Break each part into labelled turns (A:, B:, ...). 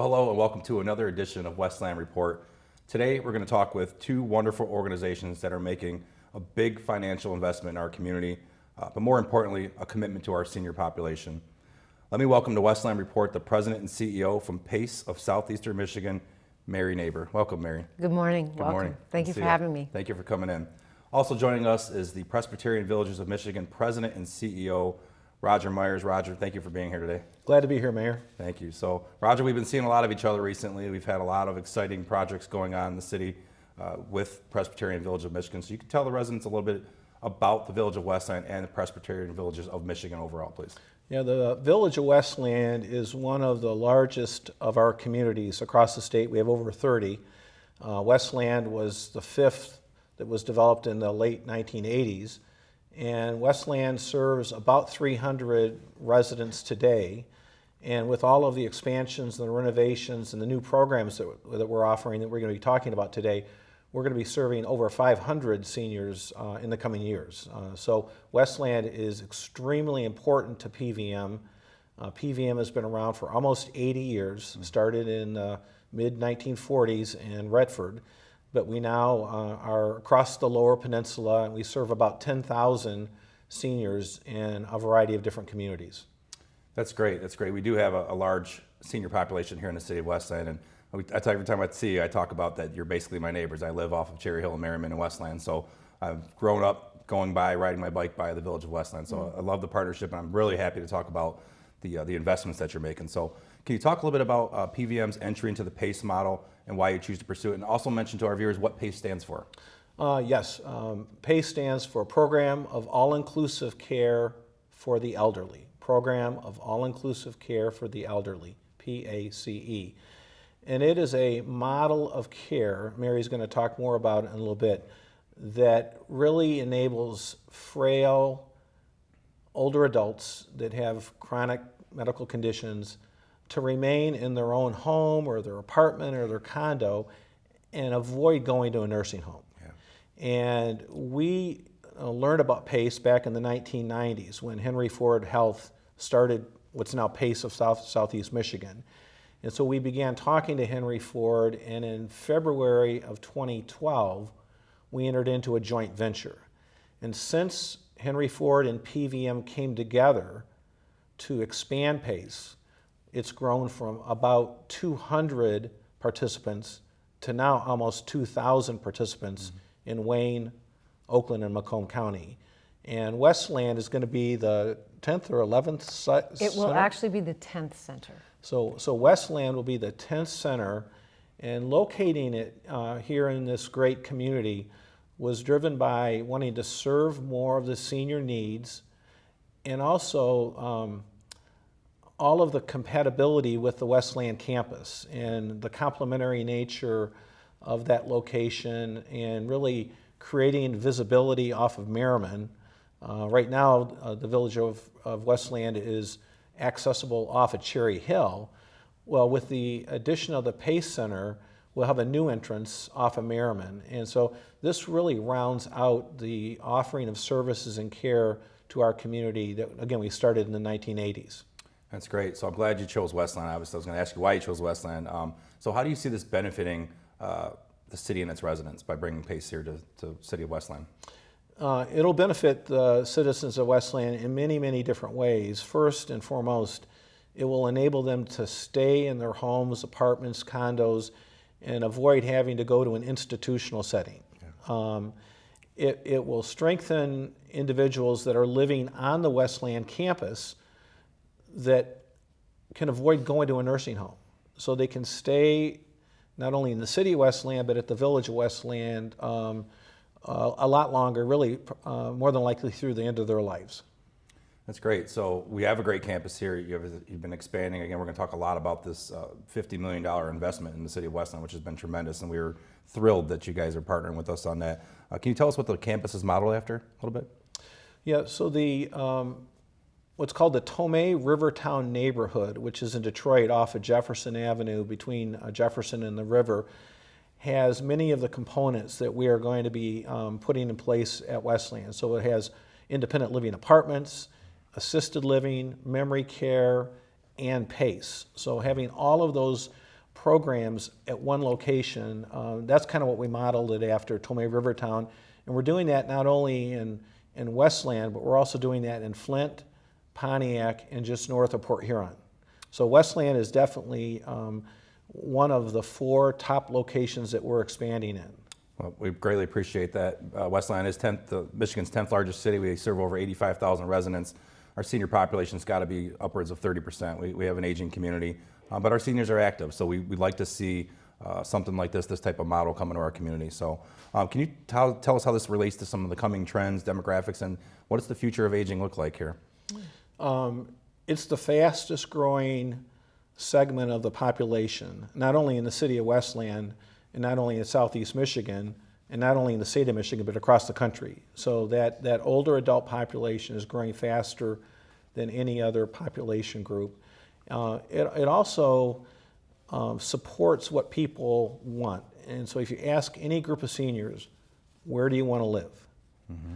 A: Well, hello and welcome to another edition of Westland Report. Today we're going to talk with two wonderful organizations that are making a big financial investment in our community, but more importantly, a commitment to our senior population. Let me welcome to Westland Report the President and CEO from PACE of Southeastern Michigan, Mary Naber. Welcome, Mary.
B: Good morning.
A: Good morning.
B: Thank you for having me.
A: Thank you for coming in. Also joining us is the Presbyterian Villages of Michigan President and CEO, Roger Myers. Roger, thank you for being here today.
C: Glad to be here, Mayor.
A: Thank you. So, Roger, we've been seeing a lot of each other recently. We've had a lot of exciting projects going on in the city with Presbyterian Village of Michigan. So you can tell the residents a little bit about the Village of Westland and the Presbyterian Villages of Michigan overall, please.
C: Yeah, the Village of Westland is one of the largest of our communities across the state. We have over 30. Westland was the fifth that was developed in the late 1980s. And Westland serves about 300 residents today. And with all of the expansions and the renovations and the new programs that we're offering that we're going to be talking about today, we're going to be serving over 500 seniors in the coming years. So Westland is extremely important to PVM. PVM has been around for almost 80 years, started in mid-1940s in Redford. But we now are across the Lower Peninsula, and we serve about 10,000 seniors in a variety of different communities.
A: That's great. That's great. We do have a large senior population here in the city of Westland, and I tell you, every time I see you, I talk about that you're basically my neighbors. I live off of Cherry Hill and Merriman in Westland, so I've grown up going by, riding my bike by the Village of Westland. So I love the partnership, and I'm really happy to talk about the investments that you're making. So can you talk a little bit about PVM's entry into the PACE model and why you choose to pursue it, and also mention to our viewers what PACE stands for?
C: Yes, PACE stands for Program of All-Inclusive Care for the Elderly. Program of All-Inclusive Care for the Elderly, PACE. And it is a model of care, Mary's going to talk more about it in a little bit, that really enables frail, older adults that have chronic medical conditions to remain in their own home or their apartment or their condo and avoid going to a nursing home. Yeah. And we learned about PACE back in the 1990s when Henry Ford Health started what's now PACE of Southeast Michigan. And so we began talking to Henry Ford, and in February of 2012, we entered into a joint venture. And since Henry Ford and PVM came together to expand PACE, it's grown from about 200 participants to now almost 2,000 participants in Wayne, Oakland, and Macomb County. And Westland is going to be the 10th or 11th center?
B: It will actually be the 10th center.
C: So Westland will be the 10th center, and locating it here in this great community was driven by wanting to serve more of the senior needs, and also all of the compatibility with the Westland campus and the complementary nature of that location, and really creating visibility off of Merriman. Right now, the Village of Westland is accessible off of Cherry Hill. Well, with the addition of the PACE Center, we'll have a new entrance off of Merriman. And so this really rounds out the offering of services and care to our community that, again, we started in the 1980s.
A: That's great. So I'm glad you chose Westland. Obviously, I was going to ask you why you chose Westland. So how do you see this benefiting the city and its residents by bringing PACE here to the city of Westland?
C: It'll benefit the citizens of Westland in many, many different ways. First and foremost, it will enable them to stay in their homes, apartments, condos, and avoid having to go to an institutional setting. Yeah. It will strengthen individuals that are living on the Westland campus that can avoid going to a nursing home. So they can stay not only in the city of Westland, but at the Village of Westland a lot longer, really more than likely through the end of their lives.
A: That's great. So we have a great campus here. You've been expanding. Again, we're going to talk a lot about this $50 million investment in the city of Westland, which has been tremendous, and we were thrilled that you guys are partnering with us on that. Can you tell us what the campus is modeled after a little bit?
C: Yeah, so the what's called the Tomei Rivertown neighborhood, which is in Detroit off of Jefferson Avenue between Jefferson and the river, has many of the components that we are going to be putting in place at Westland. So it has independent living apartments, assisted living, memory care, and PACE. So having all of those programs at one location. That's kind of what we modeled it after Tomei Rivertown. And we're doing that not only in Westland, but we're also doing that in Flint, Pontiac, and just north of Port Huron. So Westland is definitely one of the 4 top locations that we're expanding in.
A: Well, we greatly appreciate that. Westland is Michigan's 10th largest city. We serve over 85,000 residents. Our senior population's got to be upwards of 30%. We have an aging community, but our seniors are active, so we'd like to see something like this type of model come into our community. So can you tell us how this relates to some of the coming trends, demographics, and what does the future of aging look like here?
C: It's the fastest growing segment of the population, not only in the city of Westland, and not only in Southeast Michigan, and not only in the state of Michigan, but across the country. So that older adult population is growing faster than any other population group. It also supports what people want. And so if you ask any group of seniors, where do you want to live? Mm-hmm.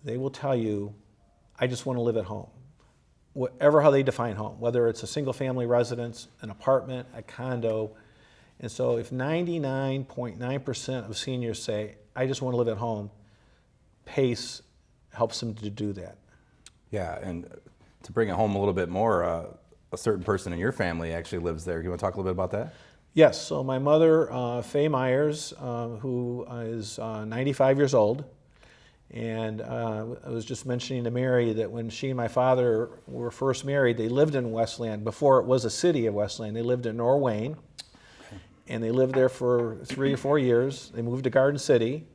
C: They will tell you, I just want to live at home. Whatever how they define home, whether it's a single family residence, an apartment, a condo. And so if 99.9% of seniors say, I just want to live at home, PACE helps them to do that. Yeah,
A: and to bring it home a little bit more, a certain person in your family actually lives there. You want to talk a little bit about that?
C: Yes, so my mother, Faye Myers, who is 95 years old, and I was just mentioning to Mary that when she and my father were first married, they lived in Westland. Before it was a city of Westland, they lived in Norwayne, and they lived there for 3 or 4 years. They moved to Garden City,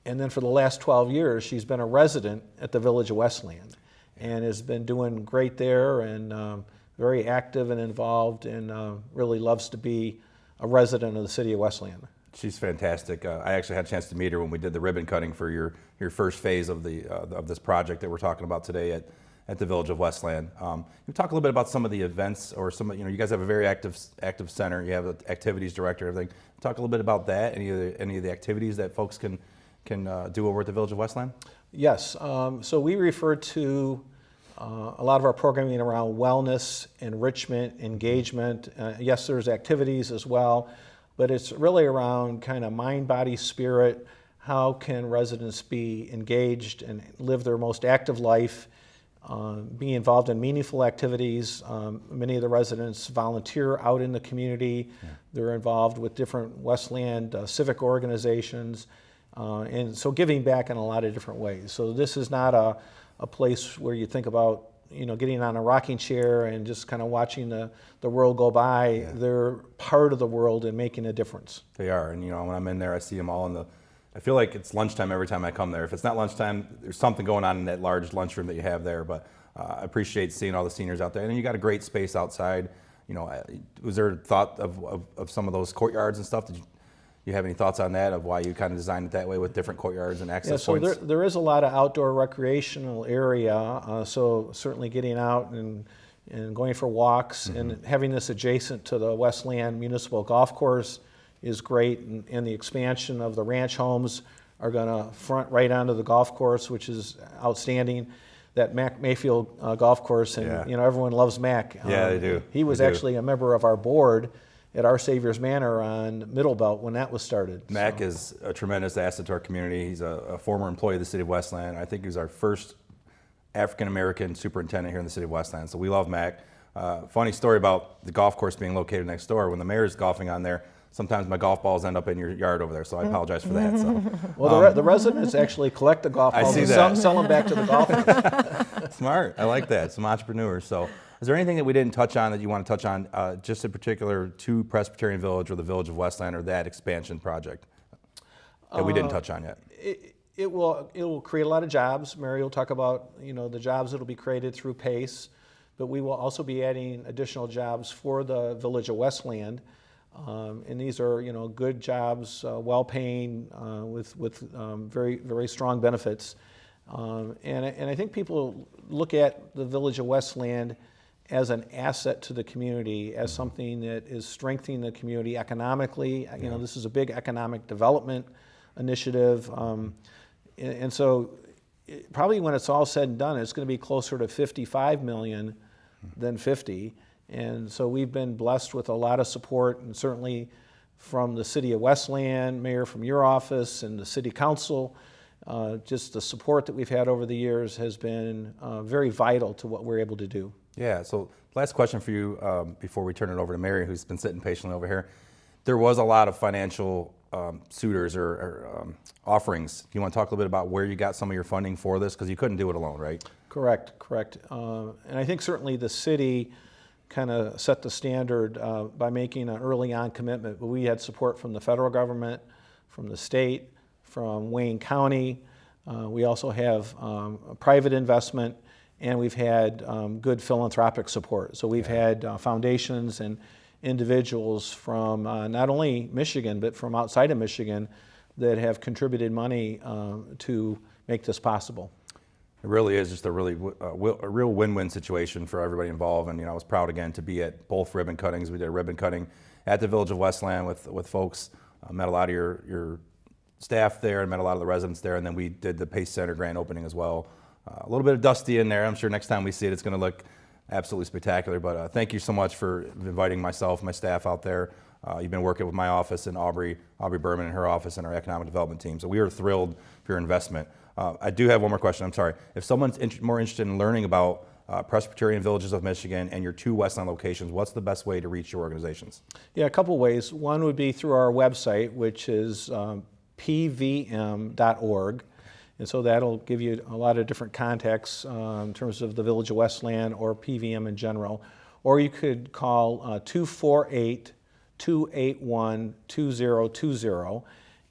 C: and then for the last 12 years, she's been a resident at the village of Westland, and has been doing great there, and very active and involved, and really loves to be a resident of the city of Westland.
A: She's fantastic. I actually had a chance to meet her when we did the ribbon cutting for your first phase of this project that we're talking about today at the Village of Westland. You talk a little bit about some of the events, or you guys have a very active center. You have an activities director, everything. Talk a little bit about that. Any of the activities that folks can do over at the Village of Westland? Yes.
C: So we refer to a lot of our programming around wellness, enrichment, engagement. Yes, there's activities as well, but it's really around kind of mind, body, spirit. How can residents be engaged and live their most active life, be involved in meaningful activities? Many of the residents volunteer out in the community. Yeah. They're involved with different Westland civic organizations, and so giving back in a lot of different ways. So this is not a place where you think about getting on a rocking chair and just kind of watching the world go by. Yeah. They're part of the world and making a difference.
A: They are, and when I'm in there, I see them all I feel like it's lunchtime every time I come there. If it's not lunchtime, there's something going on in that large lunchroom that you have there. But I appreciate seeing all the seniors out there, and you got a great space outside. Was there a thought of some of those courtyards and stuff? Did you have any thoughts on that, of why you kind of designed it that way with different courtyards and access points?
C: So there is a lot of outdoor recreational area, so certainly getting out and going for walks, mm-hmm. and having this adjacent to the Westland Municipal Golf Course is great, and the expansion of the ranch homes are going to front right onto the golf course, which is outstanding. That Mac Mayfield golf course, and
A: yeah.
C: Everyone loves Mac.
A: Yeah, they do.
C: He was actually a member of our board at Our Savior's Manor on Middle Belt when that was started.
A: Mac is a tremendous asset to our community. He's a former employee of the city of Westland. I think he was our first African-American superintendent here in the city of Westland, so we love Mac. Funny story about the golf course being located next door. When the mayor's golfing on there, sometimes my golf balls end up in your yard over there, so I apologize for that. So,
C: well, the residents actually collect the golf balls and sell them back to the golfers.
A: Smart. I like that. Some entrepreneurs. So, is there anything that we didn't touch on that you want to touch on, just in particular to Presbyterian Village or the Village of Westland, or that expansion project that we didn't touch on yet?
C: It will create a lot of jobs. Mary will talk about the jobs that will be created through PACE, but we will also be adding additional jobs for the Village of Westland. And these are, good jobs, well-paying, with very, very strong benefits. And I think people look at the Village of Westland as an asset to the community, as something that is strengthening the community economically. Yeah. This is a big economic development initiative. And so probably when it's all said and done, it's going to be closer to 55 million than 50. And so we've been blessed with a lot of support, and certainly from the city of Westland, Mayor, from your office, and the city council. Just the support that we've had over the years has been very vital to what we're able to do.
A: Yeah, so last question for you before we turn it over to Mary, who's been sitting patiently over here. There was a lot of financial suitors or offerings. Do you want to talk a little bit about where you got some of your funding for this? Because you couldn't do it alone, right?
C: Correct. And I think certainly the city kind of set the standard by making an early on commitment, but we had support from the federal government, from the state, from Wayne County. We also have private investment, and we've had good philanthropic support. So we've had foundations and individuals from not only Michigan, but from outside of Michigan that have contributed money to make this possible.
A: It really is just a real win-win situation for everybody involved. And I was proud again to be at both ribbon cuttings. We did a ribbon cutting at the Village of Westland with folks. Met a lot of your staff there and met a lot of the residents there. And then we did the Pace Center grand opening as well. A little bit of dusty in there. I'm sure next time we see it, it's going to look absolutely spectacular. But thank you so much for inviting myself, my staff out there. You've been working with my office and Aubrey Berman and her office and our economic development team. So we are thrilled for your investment. I do have one more question. I'm sorry. If someone's more interested in learning about Presbyterian Villages of Michigan and your 2 Westland locations, what's the best way to reach your organizations?
C: Yeah, a couple ways. One would be through our website, which is pvm.org. And so that'll give you a lot of different contacts in terms of the Village of Westland or PVM in general. Or you could call 248-281-2020,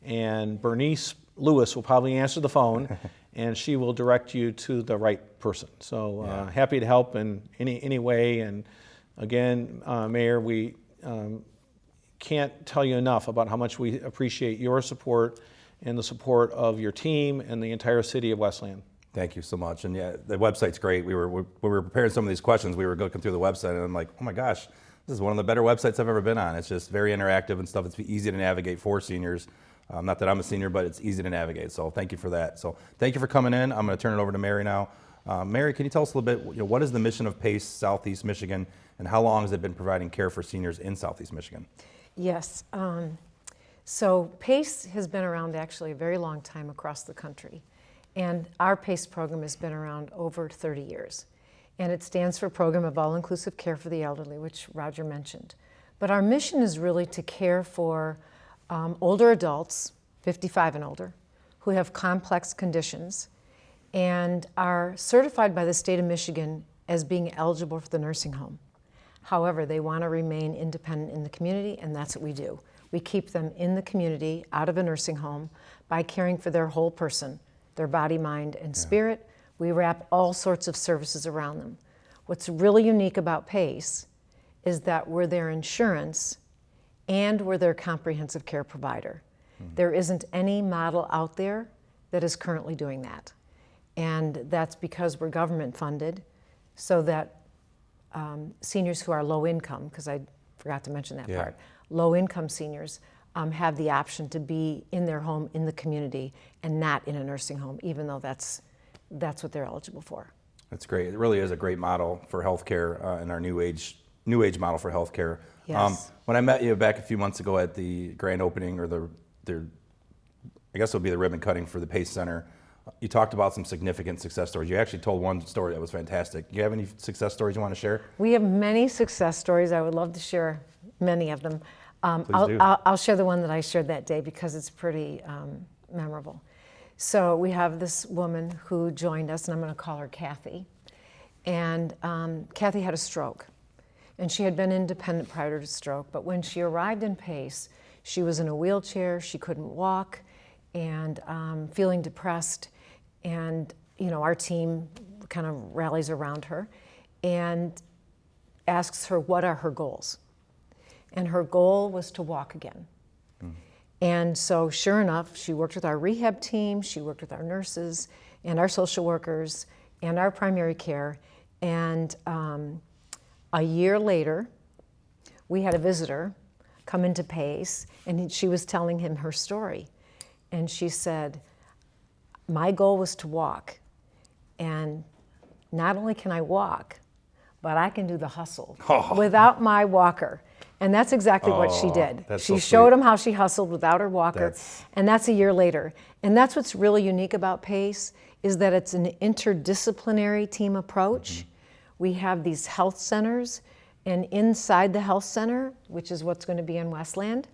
C: and Bernice Lewis will probably answer the phone, and she will direct you to the right person. So happy to help in any way. And again, Mayor, we can't tell you enough about how much we appreciate your support and the support of your team and the entire city of Westland.
A: Thank you so much. And yeah, the website's great. When we were preparing some of these questions, we were looking through the website, and I'm like, oh my gosh, this is one of the better websites I've ever been on. It's just very interactive and stuff. It's easy to navigate for seniors. Not that I'm a senior, but it's easy to navigate. So thank you for that. So thank you for coming in. I'm going to turn it over to Mary now. Mary, can you tell us a little bit, what is the mission of PACE Southeast Michigan, and how long has it been providing care for seniors in Southeast Michigan?
B: Yes. So PACE has been around actually a very long time across the country. And our PACE program has been around over 30 years. And it stands for Program of All-Inclusive Care for the Elderly, which Roger mentioned. But our mission is really to care for older adults, 55 and older, who have complex conditions and are certified by the state of Michigan as being eligible for the nursing home. However, they want to remain independent in the community, and that's what we do. We keep them in the community, out of a nursing home, by caring for their whole person, their body, mind, and spirit. We wrap all sorts of services around them. What's really unique about PACE is that we're their insurance and we're their comprehensive care provider. There isn't any model out there that is currently doing that. And that's because we're government funded, so that seniors who are low income, because I forgot to mention that part, low income seniors have the option to be in their home in the community and not in a nursing home, even though that's what they're eligible for.
A: That's great. It really is a great model for healthcare and our new age model for healthcare.
B: Yes.
A: When I met you back a few months ago at the grand opening, or I guess it would be the ribbon cutting for the PACE Center, you talked about some significant success stories. You actually told one story that was fantastic. Do you have any success stories you want to share?
B: We have many success stories. I would love to share many of them.
A: Please do.
B: I'll share the one that I shared that day because it's pretty memorable. So we have this woman who joined us, and I'm going to call her Kathy. And Kathy had a stroke. And she had been independent prior to stroke, but when she arrived in PACE, she was in a wheelchair, she couldn't walk, and feeling depressed. And our team kind of rallies around her and asks her what are her goals. And her goal was to walk again. And so sure enough, she worked with our rehab team, she worked with our nurses and our social workers and our primary care. And a year later, we had a visitor come into PACE, and she was telling him her story. And she said, my goal was to walk. And not only can I walk, but I can do the hustle
A: Oh.
B: without my walker. And that's exactly what she did.
A: That's
B: She
A: so
B: showed
A: sweet.
B: him how she hustled without her walker, and that's a year later. And that's what's really unique about PACE, is that it's an interdisciplinary team approach. We have these health centers, and inside the health center, which is what's going to be in Westland,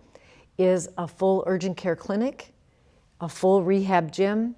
B: is a full urgent care clinic, a full rehab gym,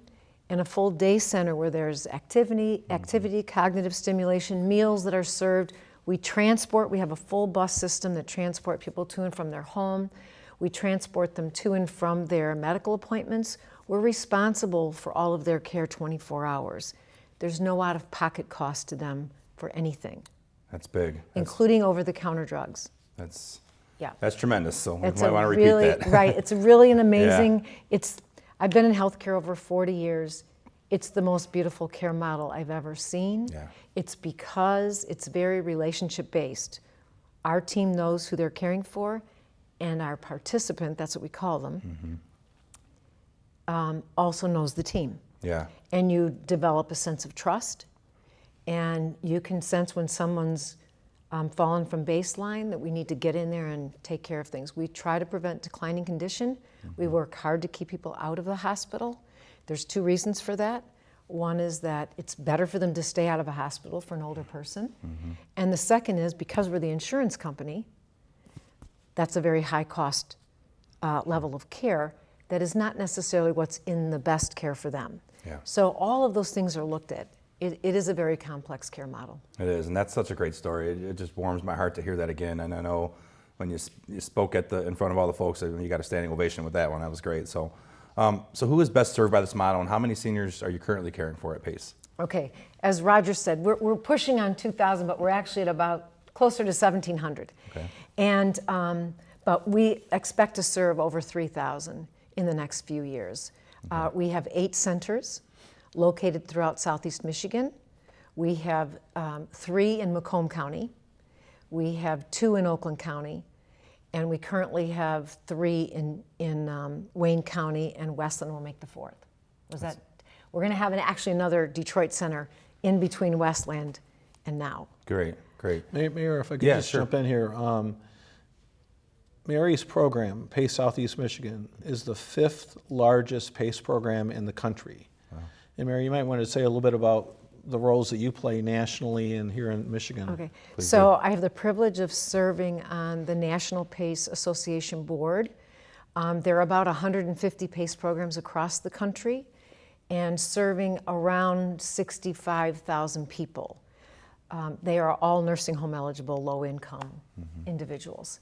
B: and a full day center where there's activity, cognitive stimulation, meals that are served. We have a full bus system that transport people to and from their home. We transport them to and from their medical appointments. We're responsible for all of their care 24 hours. There's no out-of-pocket cost to them for anything,
A: That's big.
B: including over-the-counter drugs.
A: That's
B: Yeah.
A: That's tremendous. So we
B: It's
A: might
B: a
A: want to repeat
B: really,
A: that.
B: right, it's really an amazing, I've been in healthcare over 40 years. It's the most beautiful care model I've ever seen.
A: Yeah.
B: It's because it's very relationship-based. Our team knows who they're caring for, and our participant, that's what we call them, also knows the team.
A: Yeah.
B: And you develop a sense of trust, and you can sense when someone's fallen from baseline that we need to get in there and take care of things. We try to prevent declining condition. We work hard to keep people out of the hospital. There's 2 reasons for that. One is that it's better for them to stay out of a hospital for an older person. And the second is because we're the insurance company, that's a very high cost level of care that is not necessarily what's in the best care for them.
A: Yeah.
B: So all of those things are looked at. It is a very complex care model.
A: It is, and that's such a great story. It just warms my heart to hear that again. And I know when you spoke in front of all the folks, you got a standing ovation with that one. That was great. So, so who is best served by this model, and how many seniors are you currently caring for at PACE?
B: Okay, as Roger said, we're pushing on 2,000, but we're actually at about closer to 1,700.
A: Okay.
B: And but we expect to serve over 3,000 in the next few years. We have 8 centers located throughout Southeast Michigan. We have 3 in Macomb County. We have 2 in Oakland County. And we currently have 3 in Wayne County, and Westland will make the 4th. We're going to have actually another Detroit center in between Westland and now.
A: Great, great.
C: Mayor, if I could
A: Yeah,
C: just
A: sure.
C: jump in here. Mary's program, PACE Southeast Michigan, is the 5th largest PACE program in the country.
A: Wow.
C: And Mary, you might want to say a little bit about the roles that you play nationally and here in Michigan.
B: Okay,
A: Please
B: so I have the privilege of serving on the National PACE Association Board. There are about 150 PACE programs across the country and serving around 65,000 people. They are all nursing home eligible, low income individuals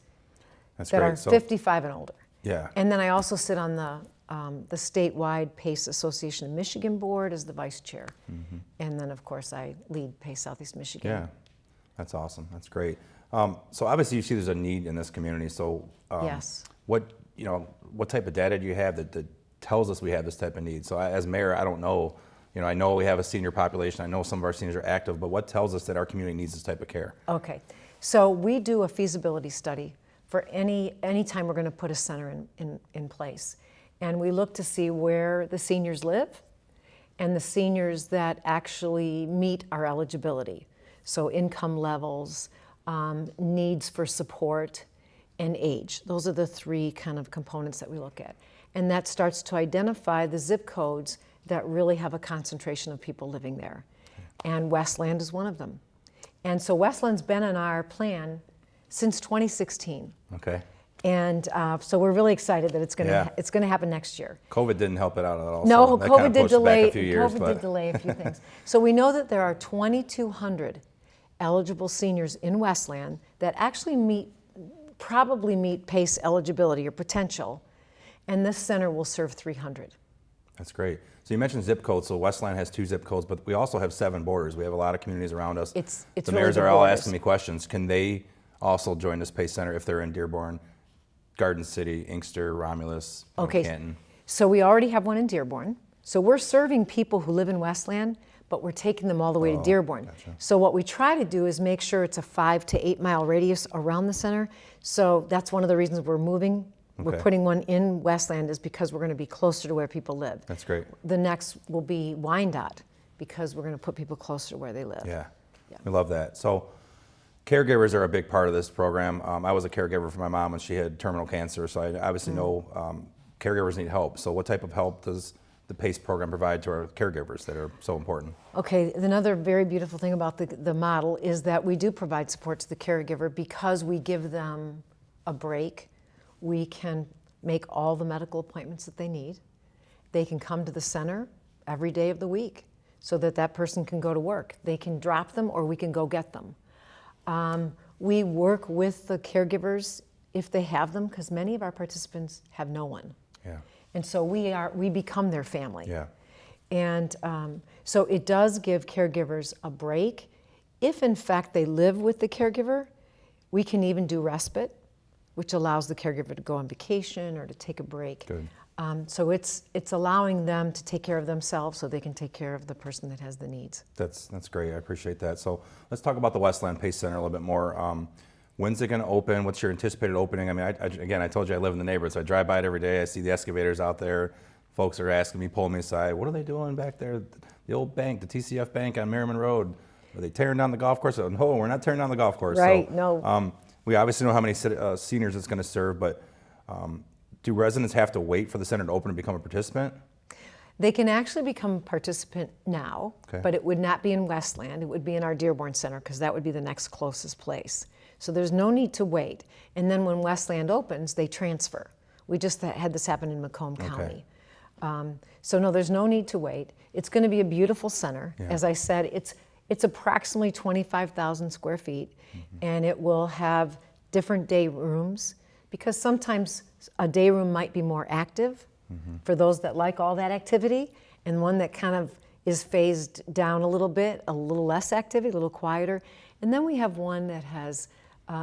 A: That's
B: that
A: great.
B: are
A: So,
B: 55 and older.
A: yeah.
B: And then I also sit on the statewide PACE Association of Michigan Board as the vice chair. And then, of course, I lead PACE Southeast Michigan.
A: Yeah, that's awesome. That's great. So obviously you see there's a need in this community. So
B: Yes.
A: what type of data do you have that tells us we have this type of need? So as mayor, I don't know. I know we have a senior population. I know some of our seniors are active, but what tells us that our community needs this type of care?
B: Okay, so we do a feasibility study for any time we're going to put a center in place. And we look to see where the seniors live and the seniors that actually meet our eligibility. So income levels, needs for support, and age. Those are the 3 kind of components that we look at. And that starts to identify the zip codes that really have a concentration of people living there. And Westland is one of them. And so Westland's been in our plan since 2016.
A: Okay.
B: And so we're really excited that it's going
A: Yeah.
B: to happen next year.
A: COVID didn't help it out at all.
B: No,
A: so that kinda
B: COVID did
A: pushed it back
B: delay.
A: a few years,
B: COVID
A: but
B: did delay a few things. So we know that there are 2,200 eligible seniors in Westland that actually probably meet PACE eligibility or potential, and this center will serve 300.
A: That's great. So you mentioned zip codes. So Westland has 2 zip codes, but we also have 7 borders. We have a lot of communities around us.
B: It's
A: the
B: really
A: mayors
B: the
A: are all
B: borders.
A: asking me questions. Can they also join this PACE center if they're in Dearborn, Garden City, Inkster, Romulus,
B: Okay,
A: Canton?
B: so we already have one in Dearborn. So we're serving people who live in Westland, but we're taking them all the way to Dearborn.
A: gotcha.
B: So what we try to do is make sure it's a 5 to 8 mile radius around the center. So that's one of the reasons we're moving. We're
A: Okay.
B: putting one in Westland is because we're going to be closer to where people live.
A: That's great.
B: The next will be Wyandotte because we're going to put people closer to where they live.
A: Yeah.
B: Yeah.
A: We love that. So Caregivers are a big part of this program. I was a caregiver for my mom when she had terminal cancer, so I obviously know caregivers need help. So what type of help does the PACE program provide to our caregivers that are so important?
B: Okay, another very beautiful thing about the model is that we do provide support to the caregiver because we give them a break. We can make all the medical appointments that they need. They can come to the center every day of the week so that that person can go to work. They can drop them or we can go get them. We work with the caregivers if they have them, because many of our participants have no one.
A: Yeah.
B: And so we become their family.
A: Yeah.
B: And so it does give caregivers a break. If in fact they live with the caregiver, we can even do respite, which allows the caregiver to go on vacation or to take a break.
A: Good.
B: So it's allowing them to take care of themselves so they can take care of the person that has the needs.
A: That's great. I appreciate that. So let's talk about the Westland PACE Center a little bit more. When's it going to open? What's your anticipated opening? I mean, again, I told you I live in the neighborhood, so I drive by it every day. I see the excavators out there. Folks are asking me, pulling me aside, what are they doing back there? The old bank, the TCF Bank on Merriman Road. Are they tearing down the golf course? No, we're not tearing down the golf course.
B: Right,
A: so,
B: no.
A: We obviously know how many seniors it's going to serve, but do residents have to wait for the center to open to become a participant?
B: They can actually become a participant now,
A: Okay.
B: but it would not be in Westland. It would be in our Dearborn Center because that would be the next closest place. So there's no need to wait. And then when Westland opens, they transfer. We just had this happen in Macomb County. So no, there's no need to wait. It's going to be a beautiful center.
A: Yeah.
B: As I said, it's approximately 25,000 square feet, and it will have different day rooms because sometimes a day room might be more active for those that like all that activity, and one that kind of is phased down a little bit, a little less activity, a little quieter. And then we have one that has,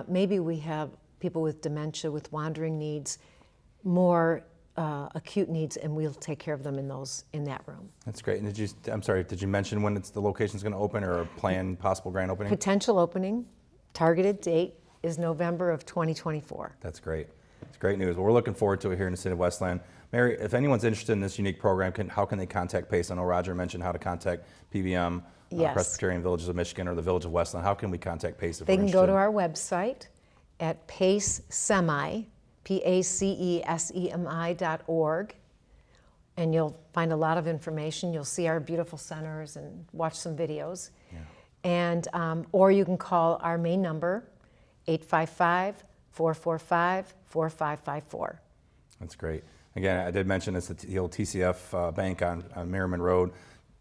B: maybe we have people with dementia, with wandering needs, more acute needs, and we'll take care of them in that room.
A: That's great. And did you mention when the location's going to open or a planned possible grand opening?
B: Potential opening, targeted date is November of 2024.
A: That's great. It's great news. Well, we're looking forward to it here in the city of Westland. Mary, if anyone's interested in this unique program, how can they contact PACE? I know Roger mentioned how to contact PVM,
B: Yes.
A: Presbyterian Villages of Michigan, or the Village of Westland. How can we contact PACE if
B: They
A: we're
B: can go to
A: interested?
B: our website at pacesemi, PACESEMI.org, and you'll find a lot of information. You'll see our beautiful centers and watch some videos.
A: Yeah.
B: And or you can call our main number, 855-445-4554.
A: That's great. Again, I did mention it's the old TCF Bank on Merriman Road.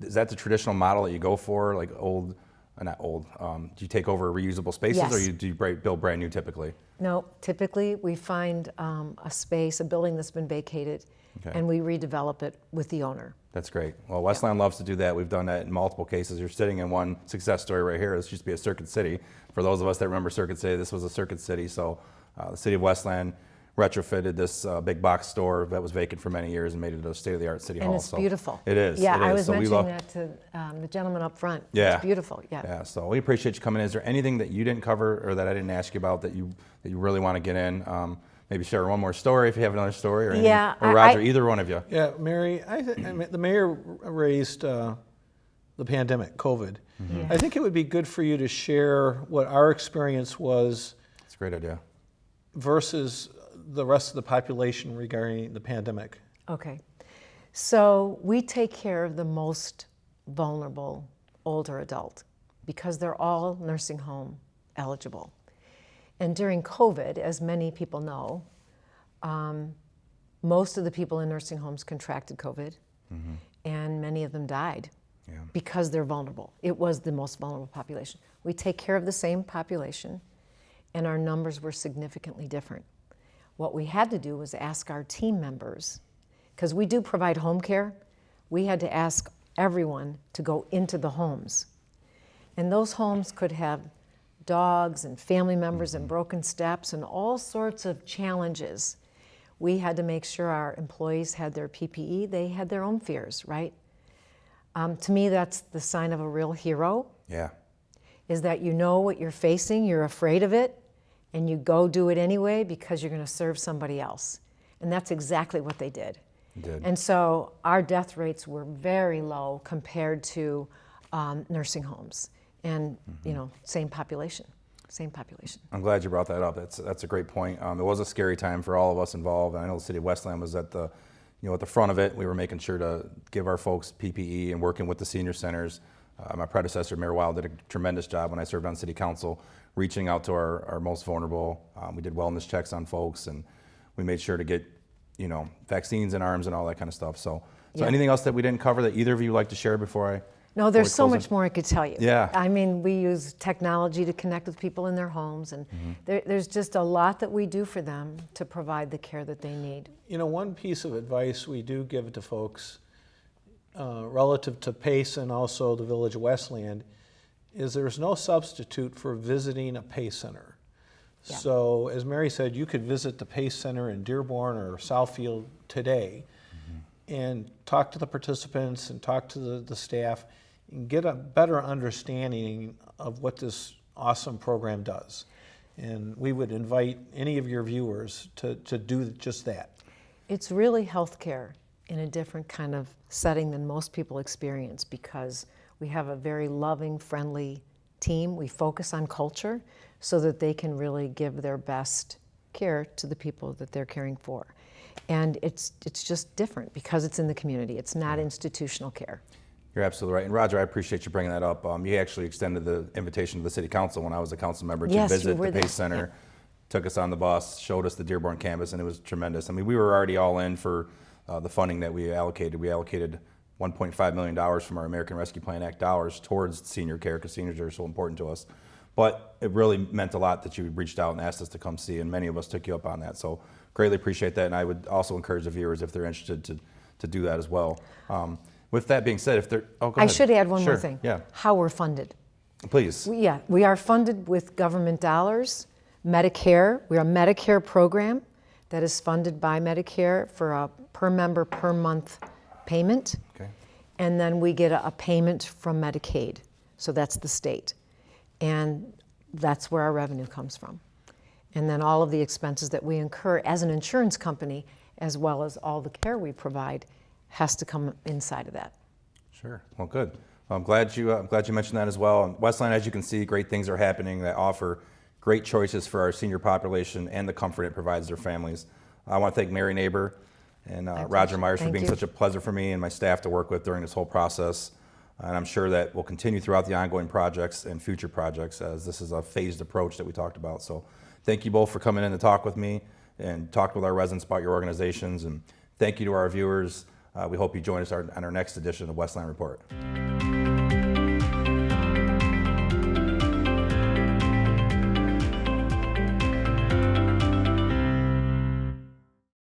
A: Is that the traditional model that you go for, like not old, do you take over reusable spaces
B: Yes.
A: or do you build brand new typically?
B: No, typically we find a space, a building that's been vacated,
A: Okay.
B: and we redevelop it with the owner.
A: That's great. Well, Westland loves to do that. We've done that in multiple cases. You're sitting in one success story right here. This used to be a Circuit City. For those of us that remember Circuit City, this was a Circuit City. So the city of Westland retrofitted this big box store that was vacant for many years and made it a state-of-the-art city hall.
B: And it's beautiful.
A: It is.
B: Yeah,
A: it is.
B: I was
A: So we
B: mentioning
A: love-
B: that to the gentleman up front.
A: Yeah.
B: It's beautiful, yeah.
A: Yeah, so we appreciate you coming in. Is there anything that you didn't cover or that I didn't ask you about that you really want to get in? Maybe share one more story if you have another story, or anything.
B: Yeah,
A: Or Roger, either one of you.
C: Yeah, Mary, I mean, the mayor raised the pandemic, COVID.
B: Yeah.
C: I think it would be good for you to share what our experience was
A: It's a great idea.
C: versus the rest of the population regarding the pandemic.
B: Okay. So we take care of the most vulnerable older adult because they're all nursing home eligible. And during COVID, as many people know, most of the people in nursing homes contracted COVID, and many of them died
A: Yeah.
B: because they're vulnerable. It was the most vulnerable population. We take care of the same population, and our numbers were significantly different. What we had to do was ask our team members, because we do provide home care, we had to ask everyone to go into the homes. And those homes could have dogs and family members and broken steps and all sorts of challenges. We had to make sure our employees had their PPE. They had their own fears, right? To me, that's the sign of a real hero,
A: Yeah.
B: is that you know what you're facing, you're afraid of it, and you go do it anyway because you're going to serve somebody else. And that's exactly what they did.
A: You did.
B: And so our death rates were very low compared to nursing homes and, same population. same population.
A: I'm glad you brought that up. That's a great point. It was a scary time for all of us involved. I know the city of Westland was at the front of it. We were making sure to give our folks PPE and working with the senior centers. My predecessor, Mayor Weil, did a tremendous job when I served on city council, reaching out to our most vulnerable. We did wellness checks on folks, and we made sure to get, vaccines in arms and all that kind of stuff. So
B: Yeah.
A: anything else that we didn't cover that either of you would like to share before I?
B: No, there's so
A: close it?
B: much more I could tell you.
A: Yeah.
B: I mean, we use technology to connect with people in their homes, and there's just a lot that we do for them to provide the care that they need.
C: One piece of advice we do give to folks relative to PACE and also the Village of Westland is there's no substitute for visiting a PACE center.
B: Yeah.
C: So as Mary said, you could visit the PACE center in Dearborn or Southfield today and talk to the participants and talk to the staff and get a better understanding of what this awesome program does. And we would invite any of your viewers to do just that.
B: It's really healthcare in a different kind of setting than most people experience, because we have a very loving, friendly team. We focus on culture so that they can really give their best care to the people that they're caring for. And it's just different because it's in the community. It's not institutional care.
A: You're absolutely right. And Roger, I appreciate you bringing that up. You actually extended the invitation to the city council when I was a council member to
B: Yes, you
A: visit
B: were
A: the
B: there.
A: PACE Center, took us on the bus, showed us the Dearborn campus, and it was tremendous. I mean, we were already all in for the funding that we allocated. We allocated $1.5 million from our American Rescue Plan Act dollars towards senior care because seniors are so important to us. But it really meant a lot that you reached out and asked us to come see, and many of us took you up on that. So greatly appreciate that, and I would also encourage the viewers, if they're interested, to do that as well. With that being said, if they're, go
B: I
A: ahead.
B: should add one more
A: Sure,
B: thing.
A: Yeah,
B: How we're funded.
A: please.
B: We are funded with government dollars. Medicare, we're a Medicare program that is funded by Medicare for a per member per month payment.
A: Okay.
B: And then we get a payment from Medicaid. So that's the state. And that's where our revenue comes from. And then all of the expenses that we incur as an insurance company, as well as all the care we provide, has to come inside of that.
A: Sure. Well, good. Well, I'm glad you mentioned that as well. And Westland, as you can see, great things are happening that offer great choices for our senior population and the comfort it provides their families. I want to thank Mary Naber and Roger Myers for
B: Thank
A: being
B: you.
A: such a pleasure for me and my staff to work with during this whole process. And I'm sure that will continue throughout the ongoing projects and future projects, as this is a phased approach that we talked about. So thank you both for coming in to talk with me and talk with our residents about your organizations. And thank you to our viewers. We hope you join us on our next edition of Westland Report.